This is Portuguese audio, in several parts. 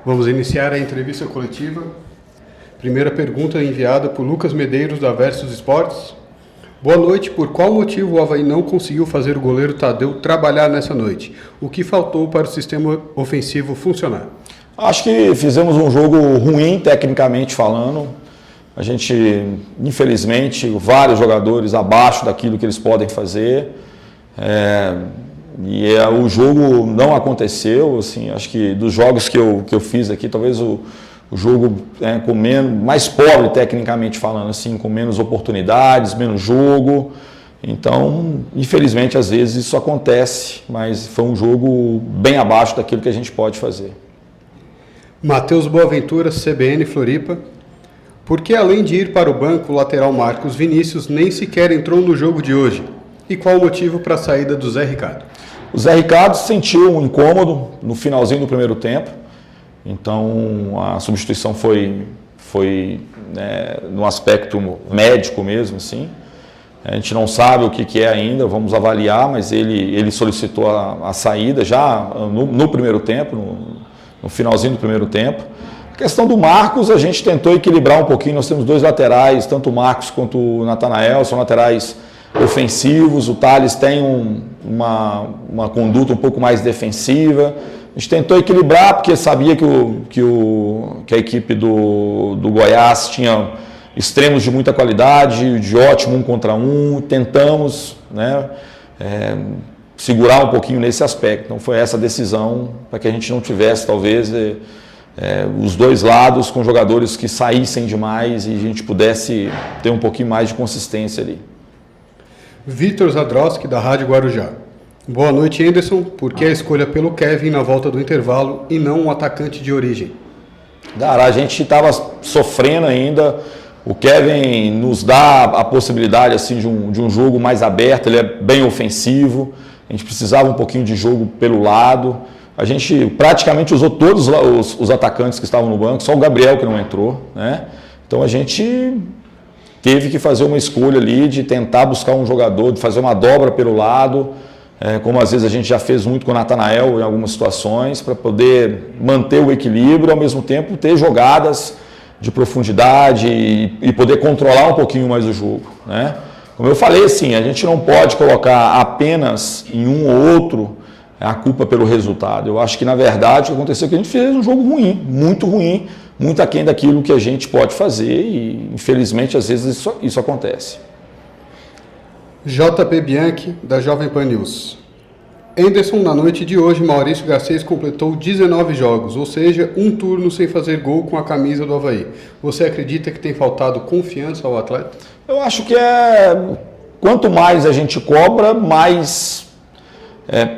Vamos iniciar a entrevista coletiva. Primeira pergunta enviada por Lucas Medeiros, da Versus Esportes. Boa noite. Por qual motivo o Avaí não conseguiu fazer o goleiro Tadeu trabalhar nessa noite? O que faltou para o sistema ofensivo funcionar? Acho que fizemos um jogo ruim, tecnicamente falando. A gente, infelizmente, vários jogadores abaixo daquilo que eles podem fazer. O jogo não aconteceu. Assim, acho que dos jogos que eu fiz aqui, talvez o jogo com mais pobre, tecnicamente falando, assim, com menos oportunidades, menos jogo. Então, infelizmente, às vezes isso acontece, mas foi um jogo bem abaixo daquilo que a gente pode fazer. Matheus Boaventura, CBN Floripa. Por que, além de ir para o banco, o lateral Marcos Vinícius nem sequer entrou no jogo de hoje? E qual o motivo para a saída do Zé Ricardo? O Zé Ricardo sentiu um incômodo no finalzinho do primeiro tempo. Então, a substituição foi no aspecto médico mesmo, assim. A gente não sabe o que é ainda, vamos avaliar, mas ele solicitou a saída já no primeiro tempo, no finalzinho do primeiro tempo. A questão do Marcos, a gente tentou equilibrar um pouquinho. Nós temos dois laterais, tanto o Marcos quanto o Natanael, são laterais ofensivos. O Thales tem uma conduta um pouco mais defensiva. A gente tentou equilibrar porque sabia que a equipe do Goiás tinha extremos de muita qualidade, de ótimo 1 contra 1. Tentamos segurar um pouquinho nesse aspecto. Então foi essa decisão para que a gente não tivesse, talvez, os dois lados com jogadores que saíssem demais e a gente pudesse ter um pouquinho mais de consistência ali. Vitor Zadroski, da Rádio Guarujá. Boa noite, Anderson. Por que a escolha pelo Kevin na volta do intervalo e não um atacante de origem? Cara, a gente estava sofrendo ainda. O Kevin nos dá a possibilidade assim, de um jogo mais aberto, ele é bem ofensivo. A gente precisava um pouquinho de jogo pelo lado. A gente praticamente usou todos os atacantes que estavam no banco, só o Gabriel que não entrou, né? Então a gente teve que fazer uma escolha ali de tentar buscar um jogador, de fazer uma dobra pelo lado, como às vezes a gente já fez muito com o Natanael em algumas situações, para poder manter o equilíbrio e ao mesmo tempo ter jogadas de profundidade e poder controlar um pouquinho mais o jogo, né? Como eu falei, assim, a gente não pode colocar apenas em um ou outro a culpa pelo resultado. Eu acho que, na verdade, o que aconteceu é que a gente fez um jogo ruim, muito aquém daquilo que a gente pode fazer e, infelizmente, às vezes isso acontece. JP Bianchi, da Jovem Pan News. Anderson, na noite de hoje, Maurício Garcês completou 19 jogos, ou seja, um turno sem fazer gol com a camisa do Avaí. Você acredita que tem faltado confiança ao atleta? Eu acho que quanto mais a gente cobra, mais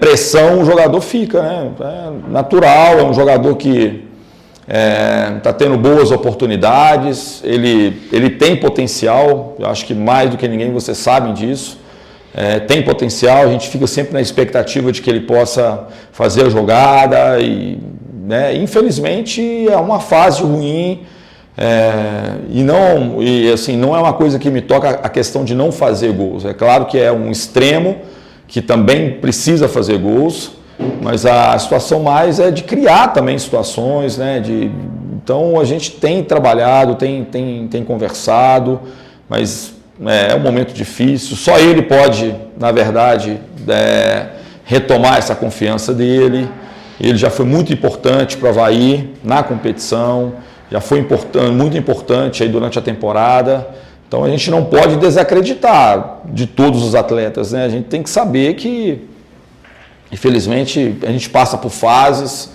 pressão o jogador fica, né? É natural, é um jogador que está tendo boas oportunidades, ele tem potencial, eu acho que mais do que ninguém vocês sabem disso. Tem potencial, a gente fica sempre na expectativa de que ele possa fazer a jogada e, infelizmente, é uma fase ruim não é uma coisa que me toca a questão de não fazer gols. É claro que é um extremo que também precisa fazer gols, mas a situação mais é de criar também situações, né? Então a gente tem trabalhado, tem conversado, mas é um momento difícil. Só ele pode, na verdade, retomar essa confiança dele. Ele já foi muito importante para o Avaí na competição, já foi muito importante aí durante a temporada. Então a gente não pode desacreditar de todos os atletas, né? A gente tem que saber que, infelizmente, a gente passa por fases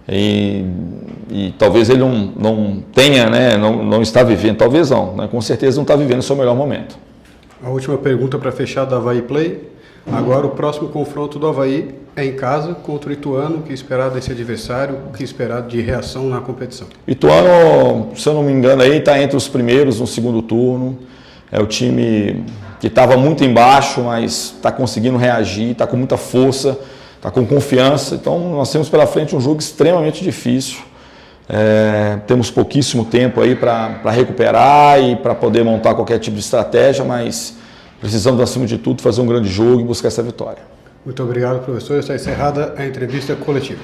e talvez ele não tenha, né? Não está vivendo, talvez não, né? Com certeza não está vivendo o seu melhor momento. A última pergunta para fechar da Avaí Play. Agora o próximo confronto do Avaí é em casa contra o Ituano. O que esperar desse adversário? O que esperar de reação na competição? Ituano, se eu não me engano, aí está entre os primeiros no segundo turno. É o time que estava muito embaixo, mas está conseguindo reagir, está com muita força, está com confiança. Então nós temos pela frente um jogo extremamente difícil. Temos pouquíssimo tempo aí para recuperar e para poder montar qualquer tipo de estratégia, mas precisamos, acima de tudo, fazer um grande jogo e buscar essa vitória. Muito obrigado, professor. Está encerrada a entrevista coletiva.